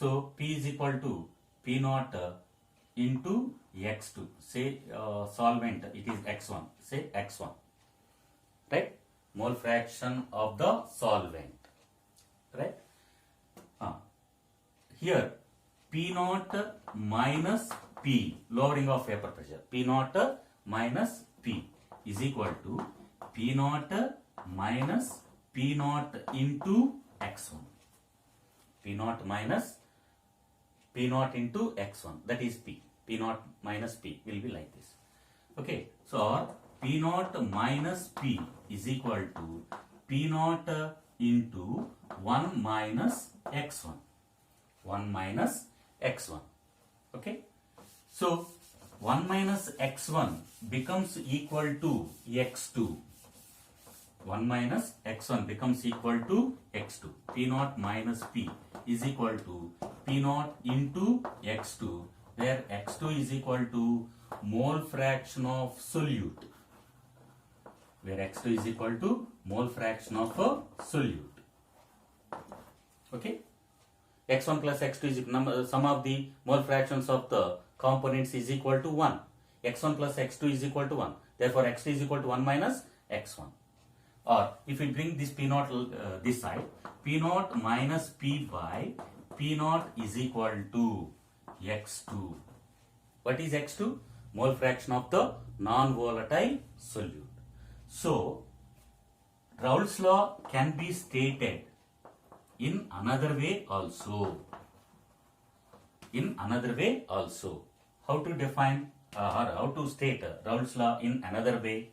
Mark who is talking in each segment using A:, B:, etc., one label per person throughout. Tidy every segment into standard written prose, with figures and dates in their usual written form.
A: So P is equal to P naught into X2. Say solvent, it is X1. Say X1. Right? Mole fraction of the solvent. Right? Here P naught minus P, lowering of vapor pressure. P naught minus P is equal to P naught minus P naught into X1. P naught minus P naught into X1, that is P. P naught minus P will be like this. Okay, so P naught minus P is equal to P naught into 1 minus X1. 1 minus X1. Okay, so 1 minus X1 becomes equal to X2. 1 minus X1 becomes equal to X2. P naught minus P is equal to P naught into X2, where X2 is equal to mole fraction of solute. Where X2 is equal to mole fraction of a solute. Okay. X1 plus X2 is sum of the mole fractions of the components is equal to 1. X1 plus X2 is equal to 1. Therefore, X2 is equal to 1 minus X1. Or if we bring this P naught this side, P naught minus P by P naught is equal to X2. What is X2? Mole fraction of the non-volatile solute. So, Raoult's law can be stated in another way also. In another way also. How to define or how to state Raoult's law in another way?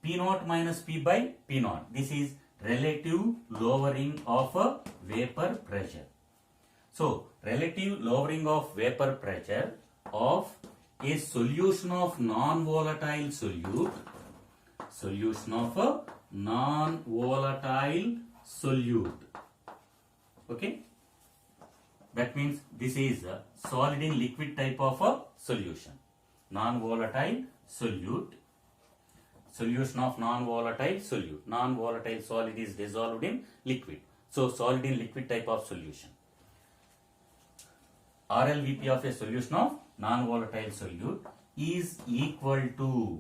A: P naught minus P by P naught. This is relative lowering of a vapor pressure. So, relative lowering of vapor pressure of a solution of non-volatile solute. Solution of a non-volatile solute. Okay. That means this is a solid in liquid type of a solution. Non-volatile solute. Solution of non-volatile solute. Non-volatile solid is dissolved in liquid. So, solid in liquid type of solution. RLVP of a solution of non-volatile solute is equal to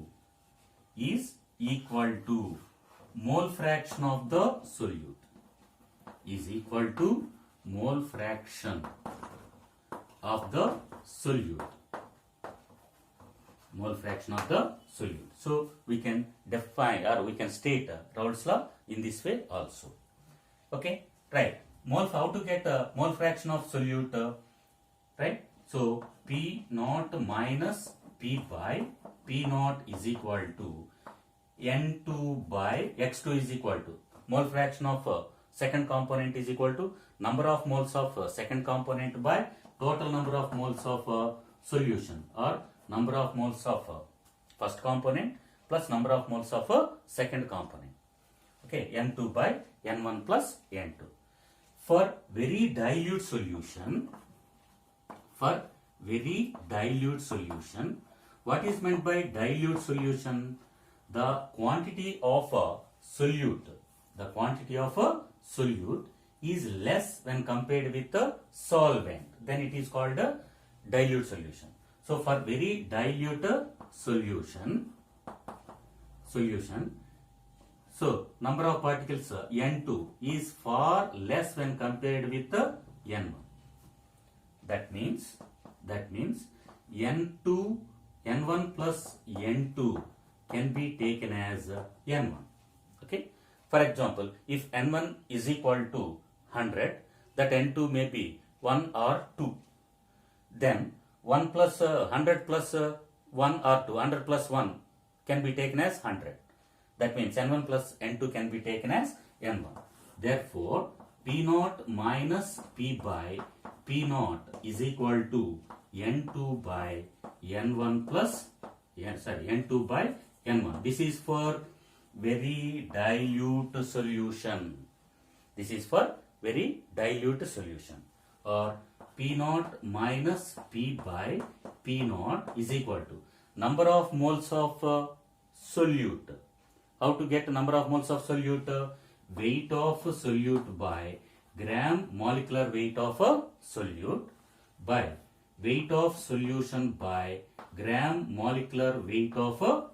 A: mole fraction of the solute. Is equal to mole fraction of the solute. Mole fraction of the solute. So, we can define or we can state Raoult's law in this way also. Okay, right. How to get mole fraction of solute? Right. So, P naught minus P by P naught is equal to N2 by X2 is equal to mole fraction of second component is equal to number of moles of second component by total number of moles of solution, or number of moles of first component plus number of moles of second component. Okay, N2 by N1 plus N2. For very dilute solution, what is meant by dilute solution? The quantity of a solute. The quantity of a solute is less when compared with the solvent. Then it is called a dilute solution. So, for very dilute solution, so number of particles N2 is far less when compared with the N1. That means N1 plus N2 can be taken as N1. Okay. For example, if N1 is equal to 100, that N2 may be 1 or 2. Then 1 plus 100 plus 1 or 2, 100 plus 1 can be taken as 100. That means N1 plus N2 can be taken as N1. Therefore, P naught minus P by P naught is equal to N2 by N1 plus N2 by N1. This is for very dilute solution. This is for very dilute solution. Or P naught minus P by P naught is equal to number of moles of solute. How to get number of moles of solute? Weight of solute by gram molecular weight of a solute by weight of solution by gram molecular weight of a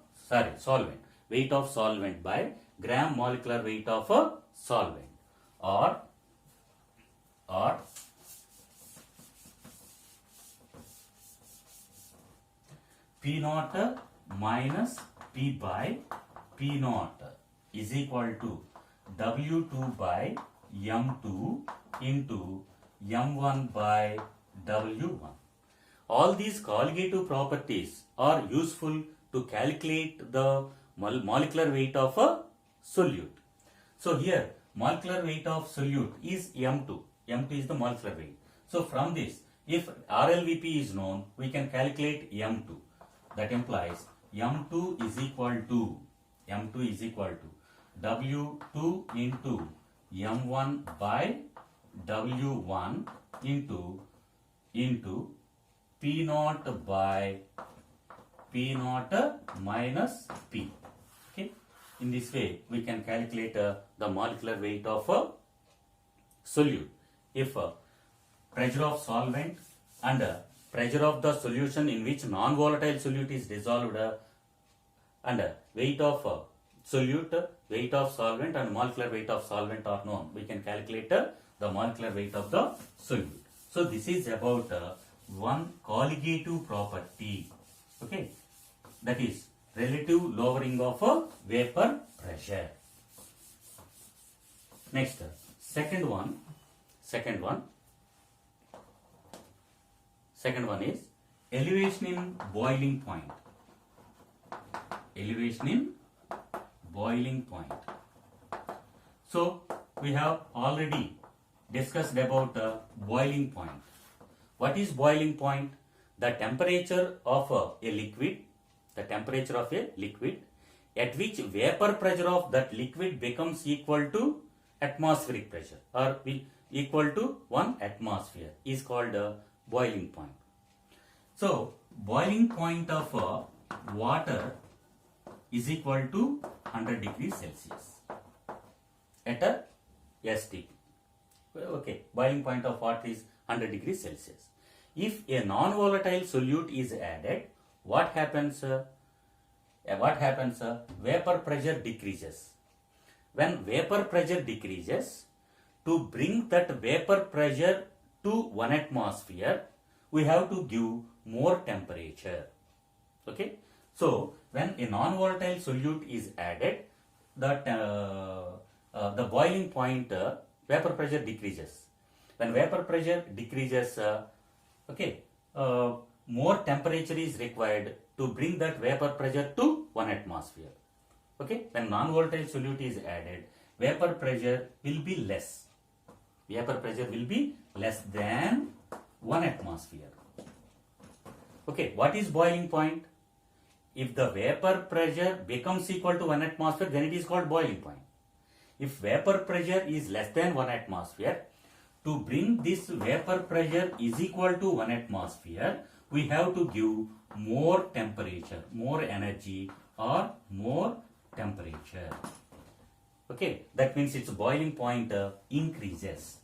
A: solvent. Weight of solvent by gram molecular weight of a solvent, or P naught minus P by P naught is equal to W2 by M2 into M1 by W1. All these colligative properties are useful to calculate the molecular weight of a solute. So here molecular weight of solute is M2. M2 is the molecular weight. So from this, if RLVP is known, we can calculate M2. That implies M2 is equal to W2 into M1 by W1 into P naught by P naught minus P. Okay. In this way, we can calculate the molecular weight of a solute. If pressure of solvent and pressure of the solution in which non-volatile solute is dissolved and weight of solute, weight of solvent and molecular weight of solvent are known, we can calculate the molecular weight of the solute. So this is about one colligative property, okay, that is relative lowering of vapor pressure. Next, second one is elevation in boiling point. Elevation in boiling point. So we have already discussed about boiling point. What is boiling point? The temperature of a liquid, at which vapor pressure of that liquid becomes equal to atmospheric pressure, or equal to 1 atmosphere, is called boiling point. So boiling point of water is equal to 100 degrees Celsius at a STP. Okay, boiling point of water is 100 degrees Celsius. If a non-volatile solute is added, what happens? Vapor pressure decreases. When vapor pressure decreases, to bring that vapor pressure to 1 atmosphere, we have to give more temperature. Okay. So when a non-volatile solute is added, that the boiling point vapor pressure decreases. When vapor pressure decreases, more temperature is required to bring that vapor pressure to 1 atmosphere. Okay. When non-volatile solute is added, vapor pressure will be less. Vapor pressure will be less than 1 atmosphere. Okay, what is boiling point? If the vapor pressure becomes equal to 1 atmosphere, then it is called boiling point. If vapor pressure is less than 1 atmosphere, to bring this vapor pressure is equal to 1 atmosphere, we have to give more temperature, more energy, or more temperature. Okay, that means its boiling point increases.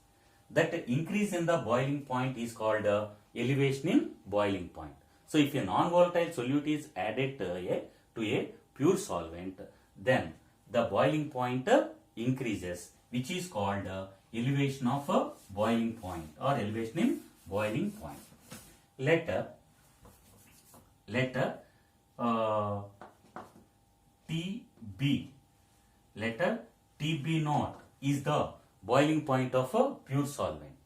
A: That increase in the boiling point is called elevation in boiling point. So if a non-volatile solute is added to a pure solvent, then the boiling point increases, which is called elevation of a boiling point, or elevation in boiling point. Let TB naught is the boiling point of a pure solvent.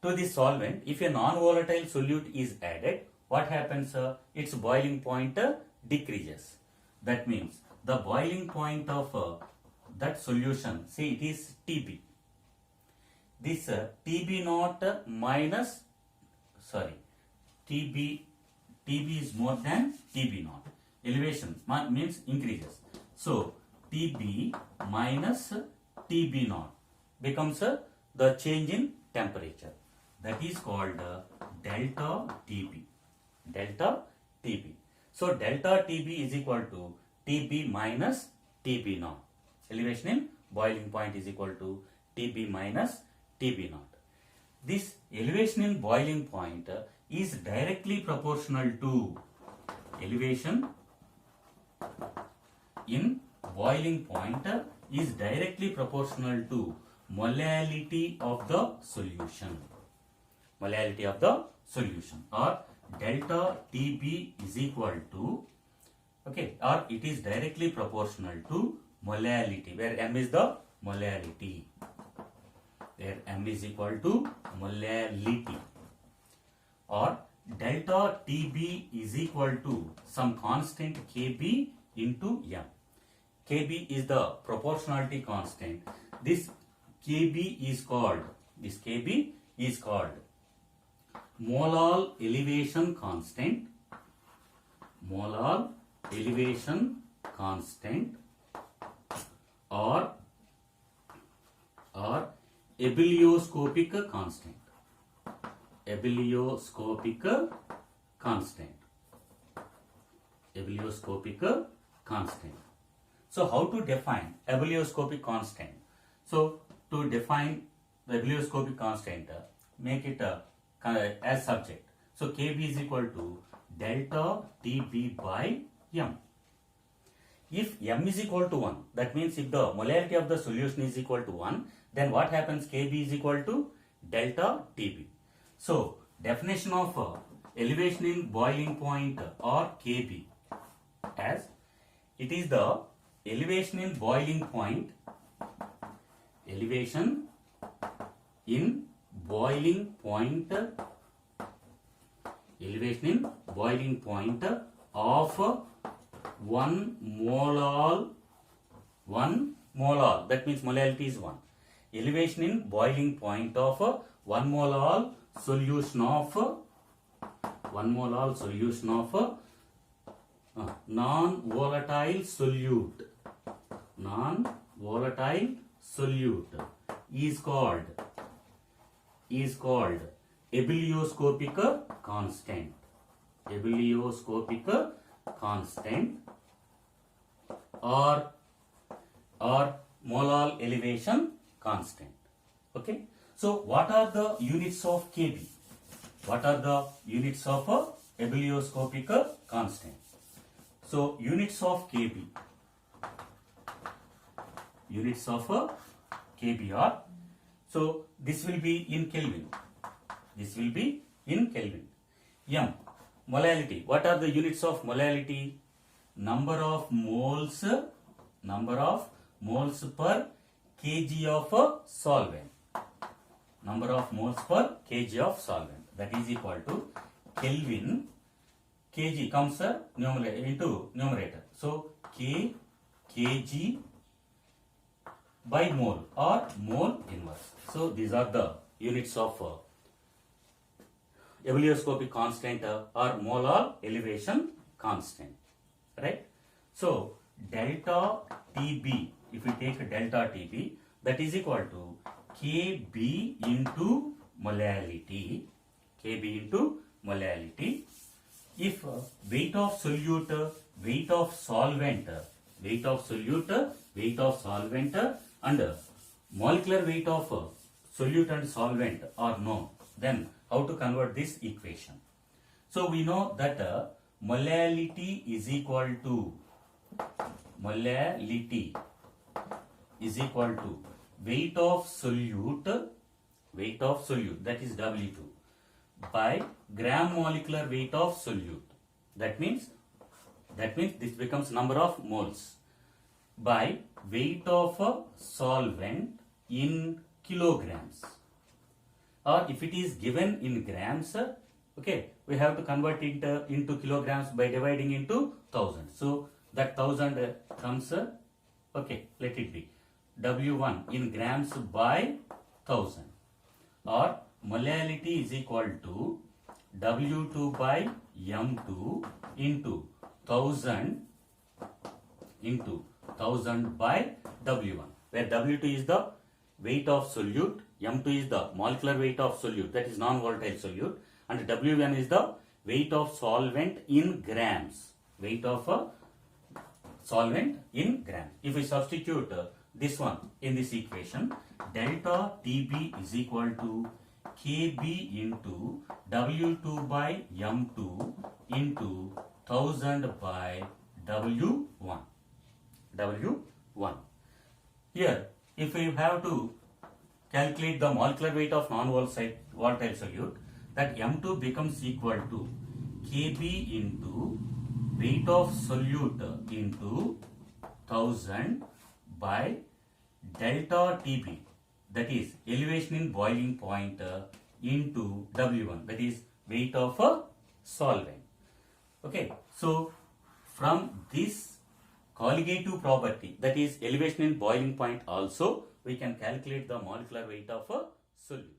A: To this solvent, if a non-volatile solute is added, what happens? Its boiling point decreases. That means the boiling point of that solution, say it is TB. This TB naught minus, TB is more than TB naught. Elevation means increases. So TB minus TB naught becomes the change in temperature. That is called delta TB. Delta TB. So delta TB is equal to TB minus TB naught. Elevation in boiling point is equal to TB minus TB naught. This elevation in boiling point is directly proportional to elevation in boiling point is directly proportional to molality of the solution. Molality of the solution, or delta TB is equal to, okay, or it is directly proportional to molality, where M is the molality, where M is equal to molality, or delta TB is equal to some constant Kb into M. Kb is the proportionality constant. This Kb is called Molar elevation constant, molar elevation constant, or ebullioscopic constant, ebullioscopic constant, ebullioscopic constant. So how to define ebullioscopic constant? So to define the ebullioscopic constant, make it as subject. So Kb is equal to delta TB by M. If M is equal to 1, that means if the molarity of the solution is equal to 1, then what happens? Kb is equal to delta TB. So definition of elevation in boiling point, or Kb, as it is the elevation in boiling point, elevation in boiling point, elevation in boiling point of 1 mole, that means molality is 1. Elevation in boiling point of 1 mole solution of non-volatile solute, is called ebullioscopic constant, or molar elevation constant. Okay, so what are the units of Kb? What are the units of ebullioscopic constant? So units of Kb are, so this will be in Kelvin. M, molality. What are the units of molality? Number of moles per kg of solvent. Number of moles per kg of solvent. That is equal to Kelvin. Kg comes into numerator. So kg by mole, or mole inverse. So these are the units of ebullioscopic constant, or molar elevation constant, right? So delta TB, if we take delta TB, that is equal to Kb into molality, if weight of solute, weight of solvent, and molecular weight of solute and solvent are known, then how to convert this equation? So we know that molality is equal to weight of solute, that is W2, by gram molecular weight of solute. That means this becomes number of moles, by weight of solvent in kilograms, or if it is given in grams, okay, we have to convert it into kilograms by dividing into 1000. So that 1000 comes, okay, let it be W1 in grams by 1000, or molality is equal to W2 by M2 into 1000 by W1, where W2 is the weight of solute, M2 is the molecular weight of solute, that is non-volatile solute, and W1 is the weight of solvent in grams, solvent in grams. If we substitute this one in this equation, delta TB is equal to KB into W2 by M2 into 1000 by W1. W1. Here, if we have to calculate the molecular weight of non-volatile solute, that M2 becomes equal to Kb into weight of solute into 1000 by delta Tb, that is elevation in boiling point into W1, that is weight of a solvent. Okay, so from this colligative property, that is elevation in boiling point, also we can calculate the molecular weight of a solute.